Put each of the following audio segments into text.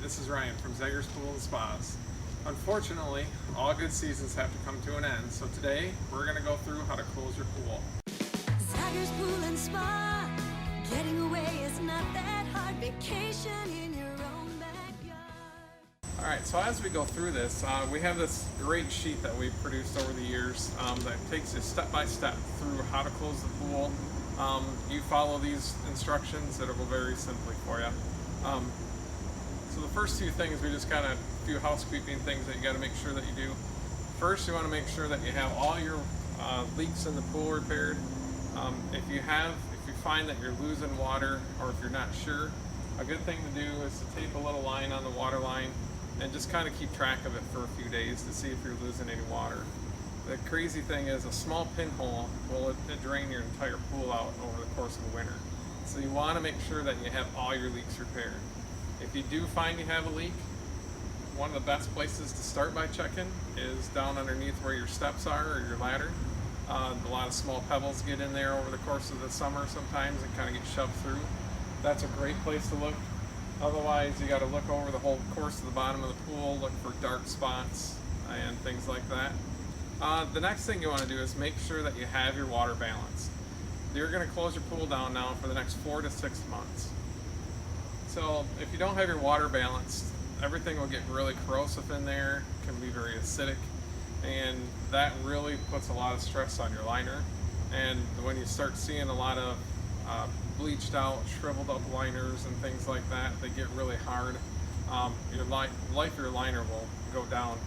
this is Ryan from Zagers Pool Spas. Unfortunately, all good seasons have to come to an end, so today we're going to go through how to close your pool. Zagers Pool and Spa. Getting away is not that hard. Vacation in your own backyard. Alright, so as we go through this, we have this great sheet that we've produced over the years that takes you step by step through how to close the pool. You follow these instructions, it'll go very simply for you. So the first two things, we just got a few housekeeping things that you got to make sure that you do. First, you want to make sure that you have all your leaks in the pool repaired. If you find that you're losing water, or if you're not sure, a good thing to do is to tape a little line on the water line and just kind of keep track of it for a few days to see if you're losing any water. The crazy thing is a small pinhole will drain your entire pool out over the course of the winter. So you want to make sure that you have all your leaks repaired. If you do find you have a leak, one of the best places to start by checking is down underneath where your steps are or your ladder. A lot of small pebbles get in there over the course of the summer sometimes and kind of get shoved through. That's a great place to look. Otherwise, you got to look over the whole course of the bottom of the pool, look for dark spots and things like that. The next thing you want to do is make sure that you have your water balanced. You're going to close your pool down now for the next 4 to 6 months. So if you don't have your water balanced, everything will get really corrosive in there, can be very acidic, and that really puts a lot of stress on your liner. And when you start seeing a lot of bleached out, shriveled up liners and things like that, they get really hard. Your life of your liner will go down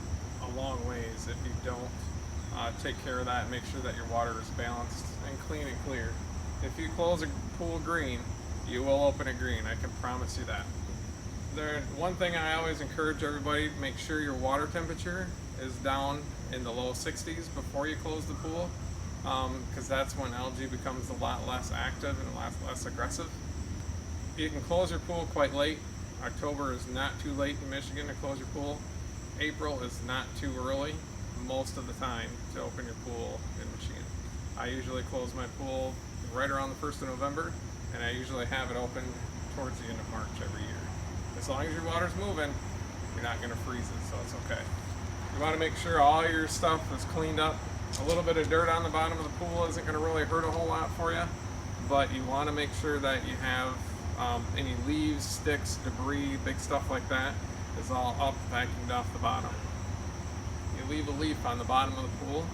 a long ways if you don't take care of that and make sure that your water is balanced and clean and clear. If you close a pool green, you will open it green, I can promise you that. One thing I always encourage everybody, make sure your water temperature is down in the low 60s before you close the pool, because that's when algae becomes a lot less active and a lot less aggressive. You can close your pool quite late. October is not too late in Michigan to close your pool. April is not too early most of the time to open your pool in Michigan. I usually close my pool right around the 1st of November, and I usually have it open towards the end of March every year. As long as your water's moving, you're not going to freeze it, so it's okay. You want to make sure all your stuff is cleaned up. A little bit of dirt on the bottom of the pool isn't going to really hurt a whole lot for you, but you want to make sure that you have any leaves, sticks, debris, big stuff like that is all up, vacuumed off the bottom. You leave a leaf on the bottom of the pool,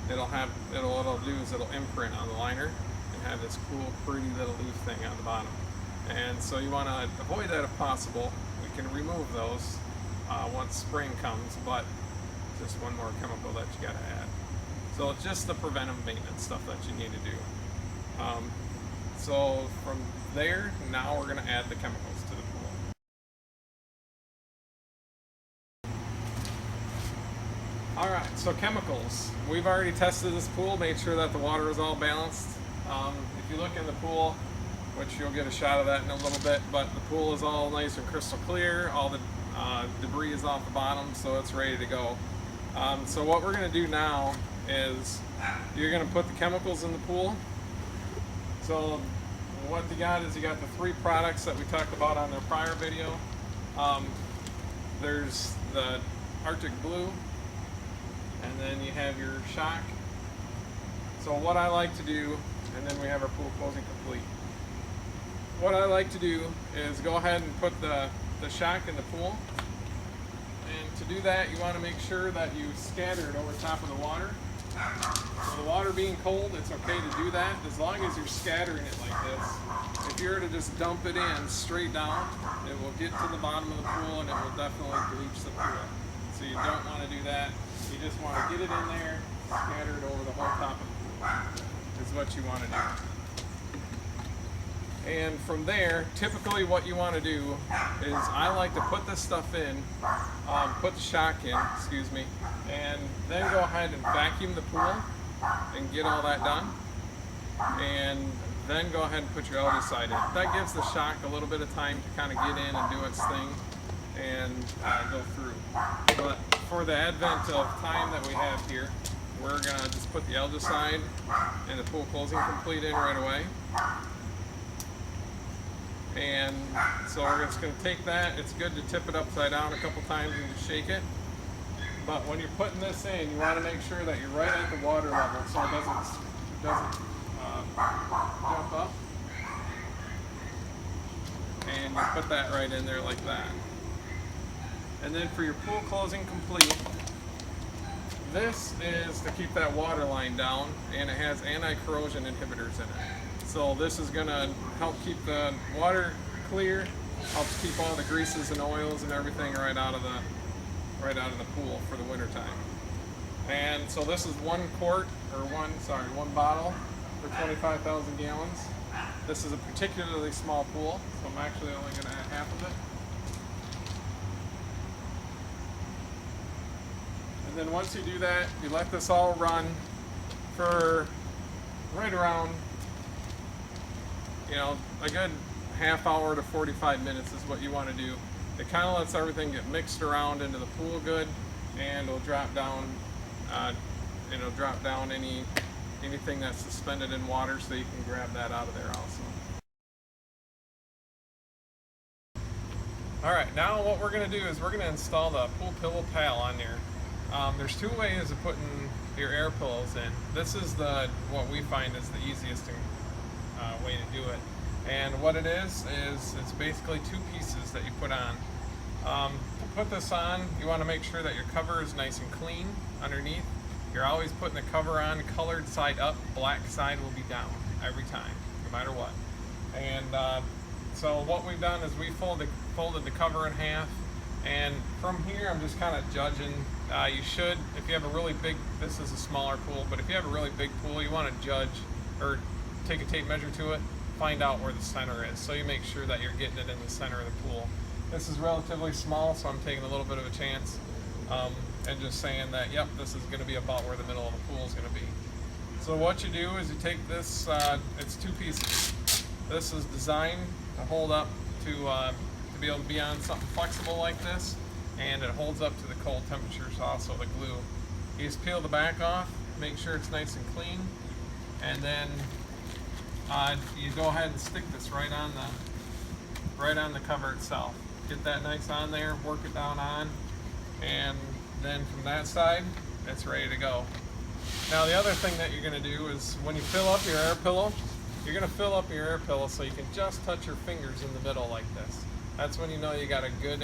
what it'll do is it'll imprint on the liner and have this cool, pretty little leaf thing on the bottom. And so you want to avoid that if possible. We can remove those once spring comes, but just one more chemical that you got to add. So it's just the preventive maintenance stuff that you need to do. So from there, now we're going to add the chemicals to the pool. Alright, so chemicals. We've already tested this pool, made sure that the water is all balanced. If you look in the pool, which you'll get a shot of that in a little bit, but the pool is all nice and crystal clear, all the debris is off the bottom, so it's ready to go. So what we're going to do now is you're going to put the chemicals in the pool. So what you got is you got the 3 products that we talked about on the prior video. There's the Arctic Blue, and then you have your shock. So what I like to do, and then we have our pool closing complete. What I like to do is go ahead and put the shock in the pool. And to do that, you want to make sure that you scatter it over top of the water. So the water being cold, it's okay to do that as long as you're scattering it like this. If you were to just dump it in straight down, it will get to the bottom of the pool and it will definitely bleach the pool. So you don't want to do that. You just want to get it in there, scatter it over the whole top of the pool. Is what you want to do. And from there, typically what you want to do is I like to put this stuff in, put the shock in, excuse me, and then go ahead and vacuum the pool and get all that done. And then go ahead and put your algaecide in. That gives the shock a little bit of time to kind of get in and do its thing and go through. But for the advent of time that we have here, we're going to just put the algaecide and the pool closing complete in right away. And so we're just going to take that. It's good to tip it upside down a couple times and just shake it. But when you're putting this in, you want to make sure that you're right at the water level so it doesn't jump up. And you put that right in there like that. And then for your pool closing complete, this is to keep that water line down, and it has anti-corrosion inhibitors in it. So this is going to help keep the water clear, helps keep all the greases and oils and everything right out of the pool for the winter time. And so this is one bottle for 25,000 gallons. This is a particularly small pool, so I'm actually only going to add half of it. And then once you do that, you let this all run for right around, a good half hour to 45 minutes is what you want to do. It kind of lets everything get mixed around into the pool good, and it'll drop down, anything that's suspended in water, so you can grab that out of there also. All right, now what we're going to do is we're going to install the pool pillow pal on there. There's two ways of putting your air pillows in. This is what we find is the easiest way to do it. And what it is it's basically two pieces that you put on. To put this on, you want to make sure that your cover is nice and clean underneath. You're always putting the cover on colored side up, black side will be down every time, no matter what. And so what we've done is we folded the cover in half, and from here I'm just kind of judging. You should, if you have a really big, this is a smaller pool, but if you have a really big pool, you want to judge or take a tape measure to it, find out where the center is, so you make sure that you're getting it in the center of the pool. This is relatively small, so I'm taking a little bit of a chance and just saying that, yep, this is going to be about where the middle of the pool is going to be. So what you do is you take this, it's two pieces. This is designed to hold up to be able to be on something flexible like this, and it holds up to the cold temperatures also, the glue. You just peel the back off, make sure it's nice and clean, and then you go ahead and stick this right on the cover itself. Get that nice on there, work it down on, and then from that side, it's ready to go. Now the other thing that you're going to do is when you fill up your air pillow, you're going to fill up your air pillow so you can just touch your fingers in the middle like this. That's when you know you got a good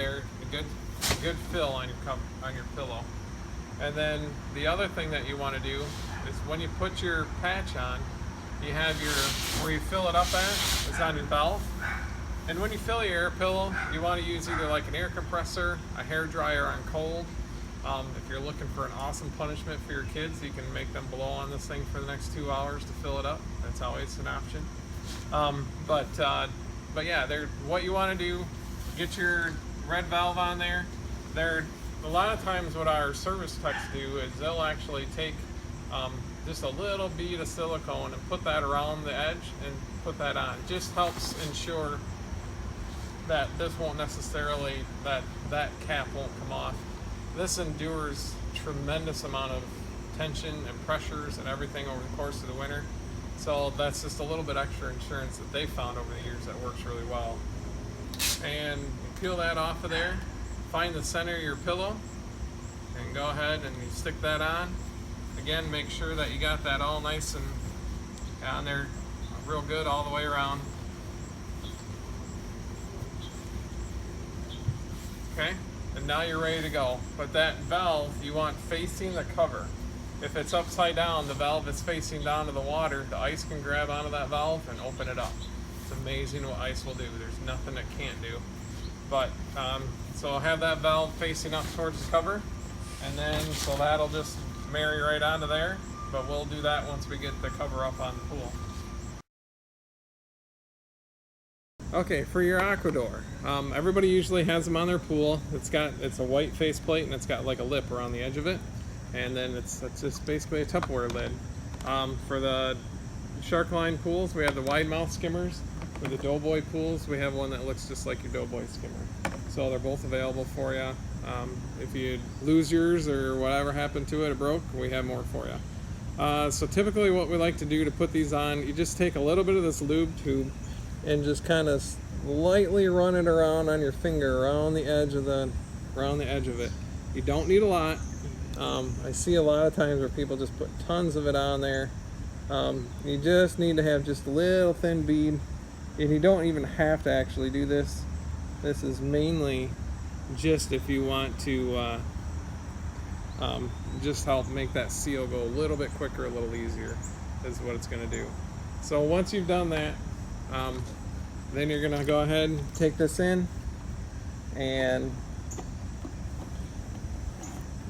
fill on your pillow. And then the other thing that you want to do is when you put your patch on, you have where you fill it up at is on your valve. And when you fill your air pillow, you want to use either like an air compressor, a hair dryer on cold. If you're looking for an awesome punishment for your kids, you can make them blow on this thing for the next 2 hours to fill it up. That's always an option. But yeah, what you want to do, get your red valve on there. A lot of times what our service techs do is they'll actually take just a little bead of silicone and put that around the edge and put that on. It just helps ensure that this won't necessarily, that cap won't come off. This endures tremendous amount of tension and pressures and everything over the course of the winter. So that's just a little bit extra insurance that they found over the years that works really well. And you peel that off of there, find the center of your pillow, and go ahead and you stick that on. Again, make sure that you got that all nice and on there real good all the way around. Okay, and now you're ready to go. But that valve you want facing the cover. If it's upside down, the valve is facing down to the water, the ice can grab onto that valve and open it up. It's amazing what ice will do. There's nothing it can't do. But so I'll have that valve facing up towards the cover, and then so that'll just marry right onto there. But we'll do that once we get the cover up on the pool. Okay, for your AQUADOR, everybody usually has them on their pool. It's a white faceplate and it's got like a lip around the edge of it, and then it's just basically a Tupperware lid. For the shark line pools, we have the wide mouth skimmers. For the Doughboy pools, we have one that looks just like your Doughboy skimmer. So they're both available for you. If you lose yours or whatever happened to it, it broke, we have more for you. So typically what we like to do to put these on, you just take a little bit of this lube tube and just kind of lightly run it around on your finger around the edge of it. You don't need a lot. I see a lot of times where people just put tons of it on there. You just need to have just a little thin bead, and you don't even have to actually do this. This is mainly just if you want to just help make that seal go a little bit quicker, a little easier, is what it's going to do. So once you've done that, then you're going to go ahead and take this in, and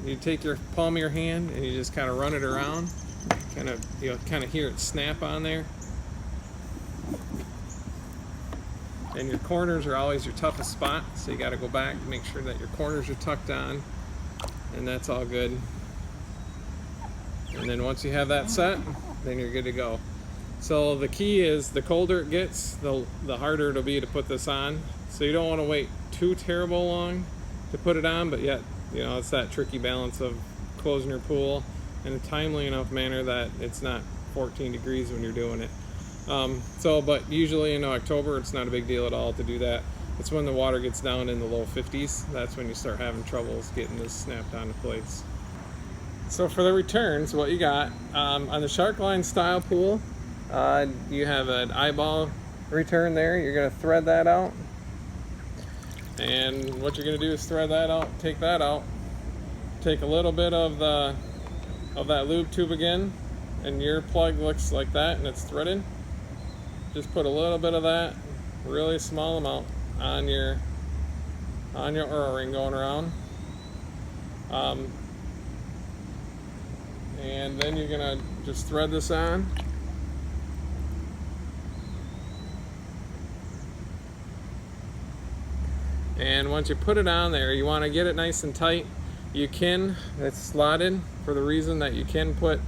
you take your palm of your hand and you just kind of run it around. You'll kind of hear it snap on there. And your corners are always your toughest spot, so you got to go back and make sure that your corners are tucked on, and that's all good. And then once you have that set, then you're good to go. So the key is, the colder it gets, the harder it'll be to put this on. So you don't want to wait too terrible long to put it on, but yet, you know, it's that tricky balance of closing your pool in a timely enough manner that it's not 14 degrees when you're doing it. But usually in October, it's not a big deal at all to do that. It's when the water gets down in the low 50s, that's when you start having troubles getting this snapped onto place. So for the returns, what you got, on the shark line style pool, you have an eyeball return there. You're going to thread that out. And what you're going to do is thread that out, take that out, take a little bit of that lube tube again, and your plug looks like that and it's threaded. Just put a little bit of that, really small amount, on your O-ring going around. And then you're gonna just thread this on. And once you put it on there, you want to get it nice and tight. You can, it's slotted for the reason that you can put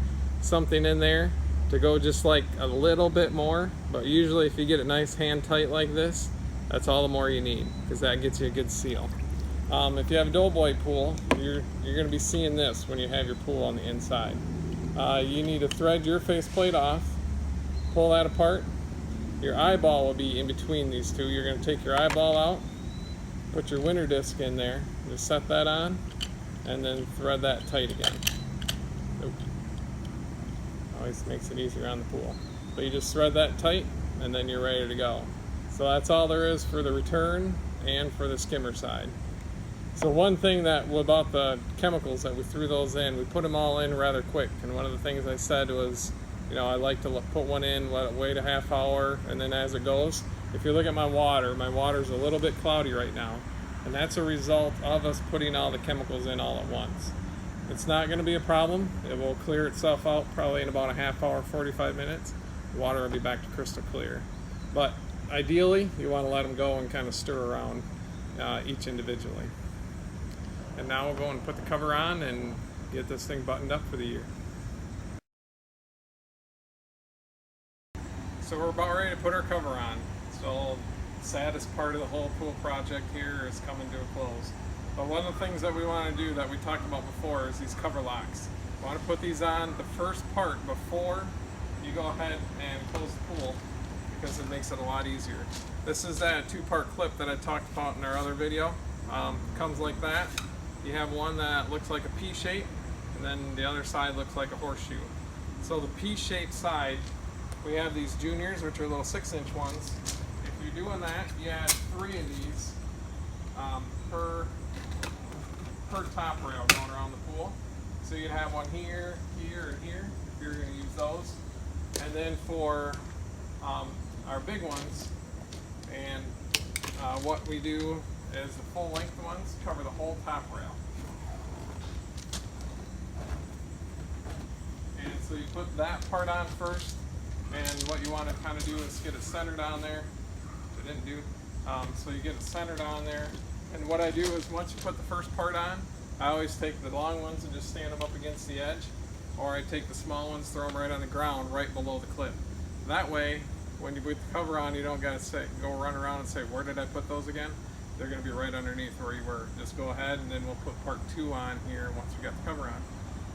something in there to go just like a little bit more, but usually if you get it nice hand tight like this, that's all the more you need, because that gets you a good seal. If you have a doughboy pool, you're going to be seeing this when you have your pool on the inside. You need to thread your faceplate off, pull that apart. Your eyeball will be in between these two. You're going to take your eyeball out, put your winter disc in there, just set that on, and then thread that tight again. Nope. Always makes it easier on the pool. But you just thread that tight, and then you're ready to go. So that's all there is for the return and for the skimmer side. So one thing about the chemicals that we threw those in, we put them all in rather quick. And one of the things I said was, you know, I like to put one in, let it wait a half hour, and then as it goes. If you look at my water's a little bit cloudy right now. And that's a result of us putting all the chemicals in all at once. It's not going to be a problem. It will clear itself out probably in about a half hour, 45 minutes. The water will be back to crystal clear. But ideally, you want to let them go and kind of stir around each individually. And now we'll go and put the cover on and get this thing buttoned up for the year. So we're about ready to put our cover on. So the saddest part of the whole pool project here is coming to a close. But one of the things that we want to do that we talked about before is these cover locks. We want to put these on the first part before you go ahead and close the pool, because it makes it a lot easier. This is that two-part clip that I talked about in our other video. Comes like that. You have one that looks like a P shape, and then the other side looks like a horseshoe. So the P-shaped side, we have these juniors, which are little 6-inch ones. If you're doing that, you add 3 of these per top rail going around the pool. So you'd have one here, here, and here, if you're going to use those. And then for our big ones, and what we do is the full length ones cover the whole top rail. And so you put that part on first, and what you want to kind of do is get it centered on there, which I didn't do. So you get it centered on there, and what I do is once you put the first part on, I always take the long ones and just stand them up against the edge, or I take the small ones, throw them right on the ground, right below the clip. That way, when you put the cover on, you don't got to go run around and say, where did I put those again? They're going to be right underneath where you were. Just go ahead, and then we'll put part 2 on here once we got the cover on.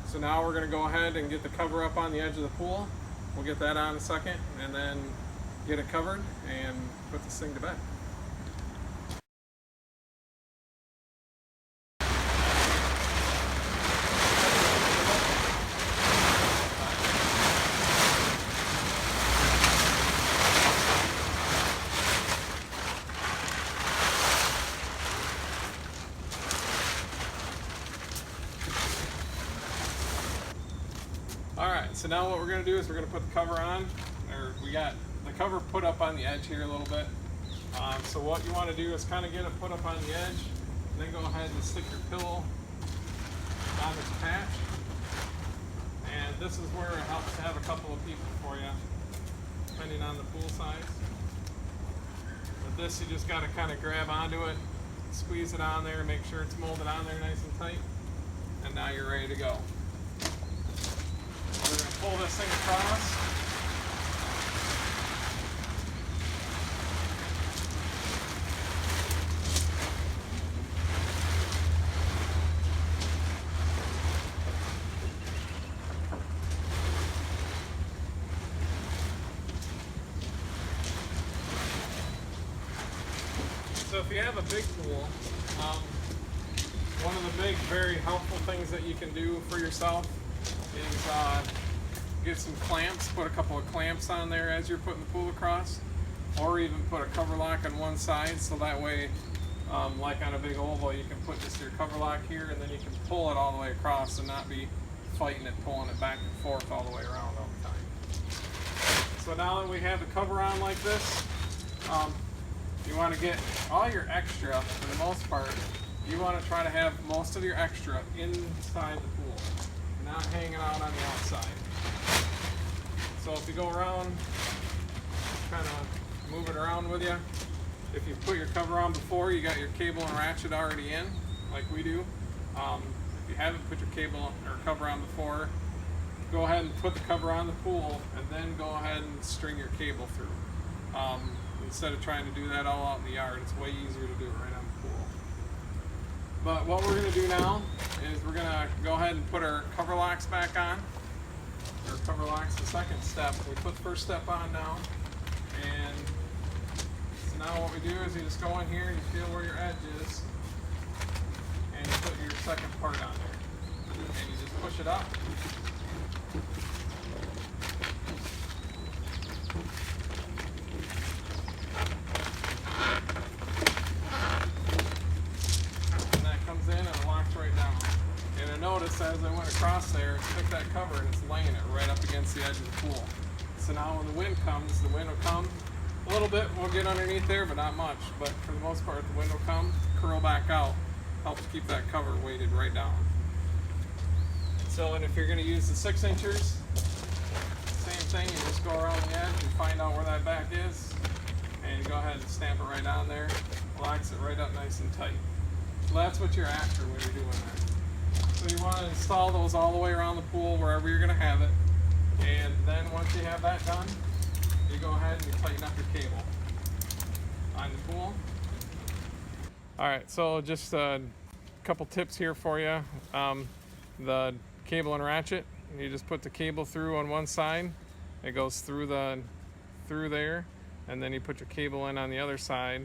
So now we're going to go ahead and get the cover up on the edge of the pool. We'll get that on in a second, and then get it covered and put this thing to bed. so now what we're going to do is we're going to put the cover on, or we got the cover put up on the edge here a little bit. So what you want to do is kind of get it put up on the edge, and then go ahead and stick your pillow on this patch. And this is where it helps to have a couple of people for you, depending on the pool size. With this, you just got to kind of grab onto it, squeeze it on there, make sure it's molded on there nice and tight, and now you're ready to go. We're going to pull this thing across. So if you have a big pool, one of the big, very helpful things that you can do for yourself is get some clamps, put a couple of clamps on there as you're putting the pool across, or even put a cover lock on one side, so that way, like on a big oval, you can put just your cover lock here, and then you can pull it all the way across and not be fighting it, pulling it back and forth all the way around all the time. So now that we have the cover on like this, you want to get all your extra, for the most part, you want to try to have most of your extra inside the pool, not hanging out on the outside. So if you go around, kind of move it around with you. If you put your cover on before, you got your cable and ratchet already in, like we do. If you haven't put your cable or cover on before, go ahead and put the cover on the pool, and then go ahead and string your cable through. Instead of trying to do that all out in the yard, it's way easier to do it right on the pool. But what we're going to do now is we're going to go ahead and put our cover locks back on. Our cover locks, the second step. We put the first step on now, and so now what we do is you just go in here, you feel where your edge is, and you put your second part on there, and you just push it up. Notice as I went across there, took that cover and it's laying it right up against the edge of the pool. So now when the wind comes, the wind will come a little bit, we'll get underneath there, but not much. But for the most part, the wind will come, curl back out, helps keep that cover weighted right down. So, and if you're going to use the 6 inchers, same thing, you just go around the edge and find out where that back is, and you go ahead and stamp it right on there, locks it right up nice and tight. So that's what you're after when you're doing that. So you want to install those all the way around the pool, wherever you're going to have it. And then once you have that done, you go ahead and you tighten up your cable on the pool. Alright, so just a couple tips here for you. The cable and ratchet, you just put the cable through on one side. It goes through there, and then you put your cable in on the other side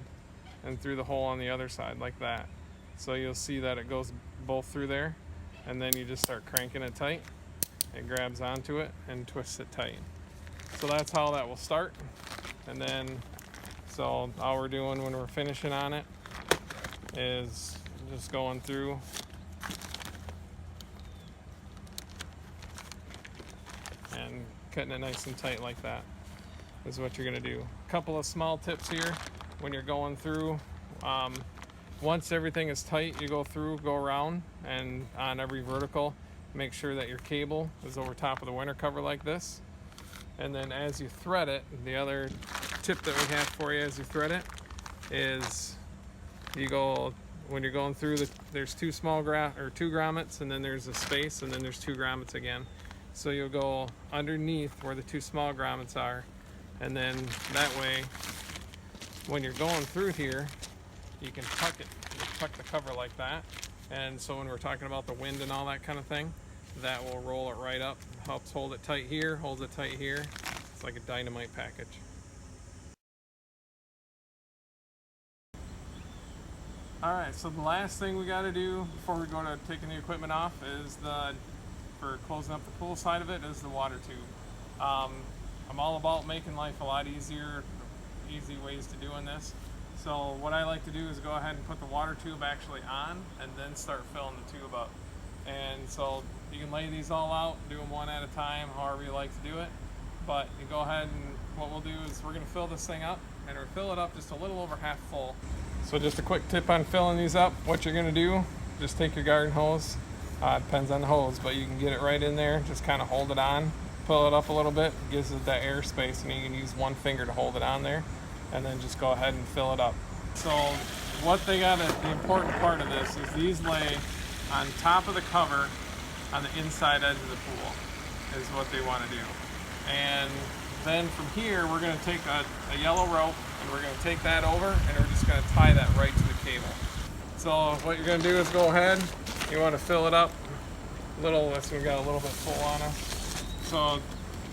and through the hole on the other side like that. So you'll see that it goes both through there. And then you just start cranking it tight. It grabs onto it and twists it tight. So that's how that will start. And then, so all we're doing when we're finishing on it is just going through and cutting it nice and tight like that is what you're gonna do. A couple of small tips here when you're going through. Once everything is tight, you go around, and on every vertical, make sure that your cable is over top of the winter cover like this. And then as you thread it, the other tip that we have for you as you thread it is when you're going through, there's two grommets, and then there's a space, and then there's 2 grommets again. So you'll go underneath where the 2 small grommets are, and then that way, when you're going through here, you can tuck it, tuck the cover like that. And so when we're talking about the wind and all that kind of thing, that will roll it right up, helps hold it tight here, holds it tight here. It's like a dynamite package. Alright, so the last thing we got to do before we go to taking the equipment off is for closing up the pool side of it, is the water tube. I'm all about making life a lot easier, easy ways to doing this. So what I like to do is go ahead and put the water tube actually on, and then start filling the tube up. And so you can lay these all out, do them one at a time, however you like to do it. But you go ahead, and what we'll do is we're going to fill this thing up, and we'll fill it up just a little over half full. So just a quick tip on filling these up. What you're going to do, just take your garden hose. Depends on the hose, but you can get it right in there. Just kind of hold it on, fill it up a little bit, gives it that air space, and you can use one finger to hold it on there, and then just go ahead and fill it up. So what they got, the important part of this is these lay on top of the cover on the inside edge of the pool is what they want to do. And then from here, we're going to take a yellow rope, and we're going to take that over, and we're just going to tie that right to the cable. So what you're going to do is go ahead, you want to fill it up a little, so we got a little bit full on us. So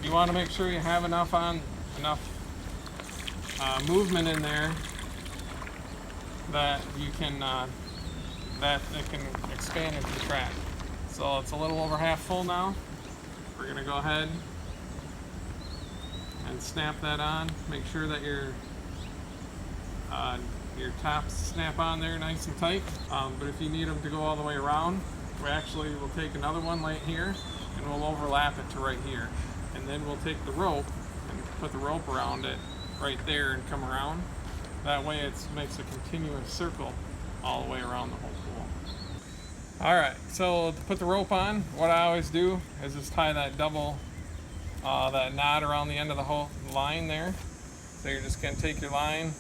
you want to make sure you have enough movement in there that you can, that it can expand and contract. So it's a little over half full now. We're going to go ahead and snap that on. Make sure that your tops snap on there nice and tight. But if you need them to go all the way around, we actually will take another one right here, and we'll overlap it to right here. And then we'll take the rope and put the rope around it right there and come around. That way it makes a continuous circle all the way around the whole pool. All right, so to put the rope on, what I always do is just tie that that knot around the end of the whole line there. So you're just gonna take your line,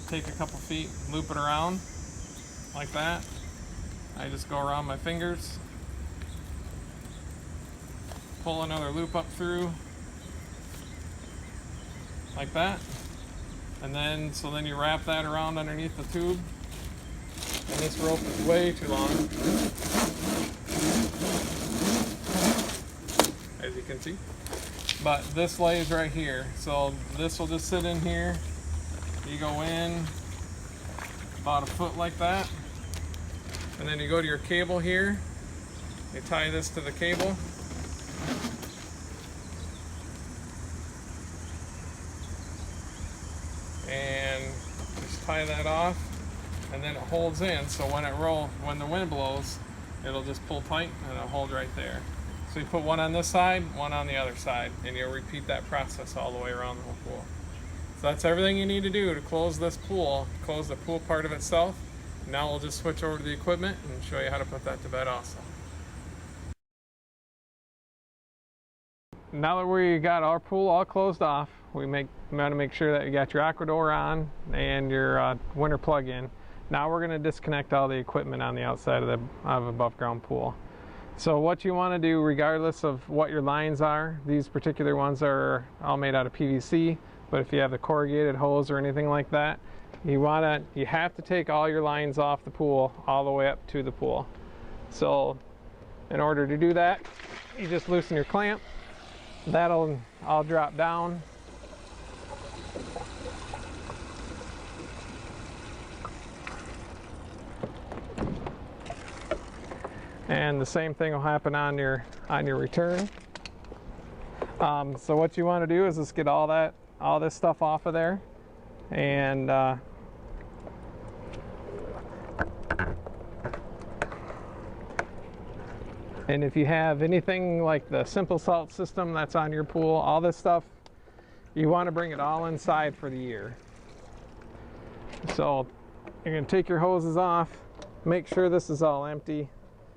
take a couple feet, loop it around like that. I just go around my fingers, pull another loop up through like that. And then, so then you wrap that around underneath the tube. And this rope is way too long, as you can see. But this lays right here. So this will just sit in here. You go in about a foot like that. And then you go to your cable here. You tie this to the cable. And just tie that off, and then it holds in, so when the wind blows, it'll just pull tight and it'll hold right there. So you put one on this side, one on the other side, and you'll repeat that process all the way around the whole pool. So that's everything you need to do to close this pool, close the pool part of itself. Now we'll just switch over to the equipment and show you how to put that to bed also. Now that we got our pool all closed off, we want to make sure that you got your AQUADOR on and your winter plug-in. Now we're going to disconnect all the equipment on the outside of the above ground pool. So what you want to do, regardless of what your lines are, these particular ones are all made out of PVC, but if you have the corrugated hose or anything like that, you have to take all your lines off the pool all the way up to the pool. So in order to do that, you just loosen your clamp. That'll all drop down. And the same thing will happen on your return. So what you want to do is just get all this stuff off of there, and if you have anything like the simple salt system that's on your pool, all this stuff, you want to bring it all inside for the year. So you're going to take your hoses off, make sure this is all empty.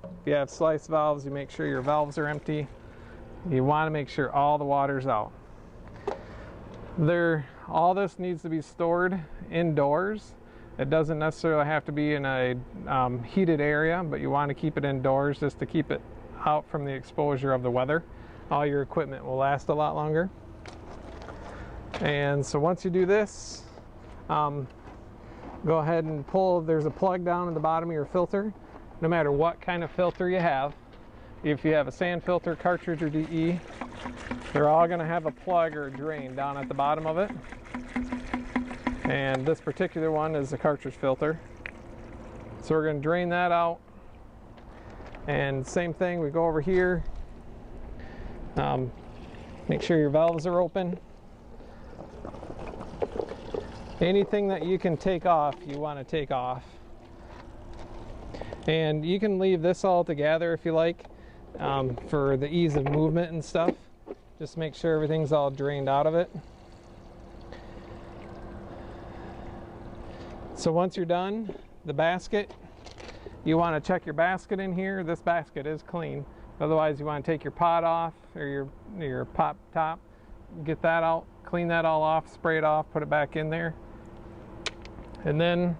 If you have slice valves, you make sure your valves are empty. You want to make sure all the water's out. All this needs to be stored indoors. It doesn't necessarily have to be in a heated area, but you want to keep it indoors just to keep it out from the exposure of the weather. All your equipment will last a lot longer. And so once you do this, go ahead and pull, there's a plug down at the bottom of your filter. No matter what kind of filter you have, if you have a sand filter, cartridge, or DE, they're all going to have a plug or a drain down at the bottom of it. And this particular one is a cartridge filter. So we're going to drain that out. And same thing, we go over here. Make sure your valves are open. Anything that you can take off, you want to take off. And you can leave this all together if you like, for the ease of movement and stuff. Just make sure everything's all drained out of it. So once you're done, the basket, you want to check your basket in here. This basket is clean. Otherwise, you want to take your pot off, or your pop top, get that out, clean that all off, spray it off, put it back in there. And then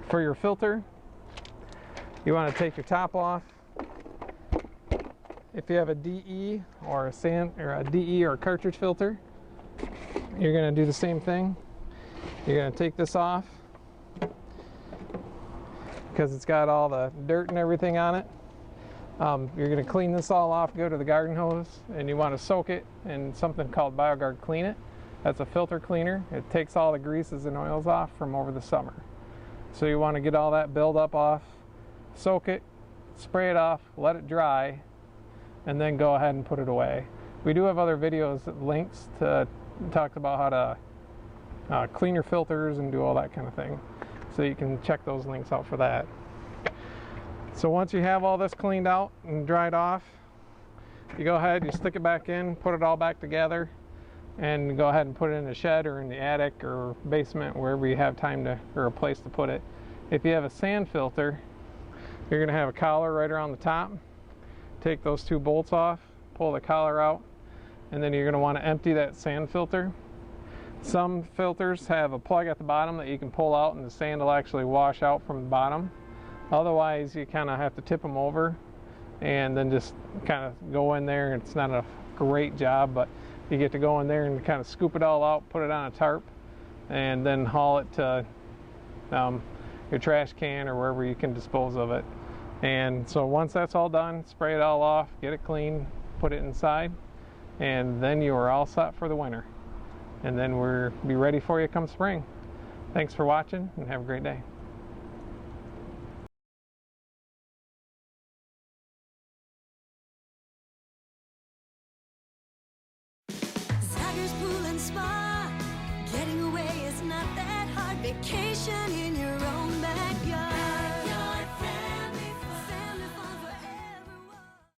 for your filter, you want to take your top off. If you have a DE or a DE or a cartridge filter, you're going to do the same thing. You're going to take this off because it's got all the dirt and everything on it. You're going to clean this all off, go to the garden hose, and you want to soak it in something called BioGuard Clean It. That's a filter cleaner. It takes all the greases and oils off from over the summer. So you want to get all that buildup off, soak it, spray it off, let it dry, and then go ahead and put it away. We do have other videos, links to talk about how to clean your filters and do all that kind of thing. So you can check those links out for that. So once you have all this cleaned out and dried off, you go ahead, you stick it back in, put it all back together, and go ahead and put it in the shed or in the attic or basement, wherever you have time to, or a place to put it. If you have a sand filter, you're gonna have a collar right around the top. Take those two bolts off, pull the collar out, and then you're gonna wanna empty that sand filter. Some filters have a plug at the bottom that you can pull out and the sand will actually wash out from the bottom. Otherwise, you kind of have to tip them over and then just kind of go in there. It's not a great job, but you get to go in there and kind of scoop it all out, put it on a tarp, and then haul it to your trash can or wherever you can dispose of it. And so once that's all done, spray it all off, get it clean, put it inside, and then you are all set for the winter. And then we'll be ready for you come spring. Thanks for watching and have a great day. Zagers Pool and Spa. Getting away is not that hard. Vacation in your own backyard.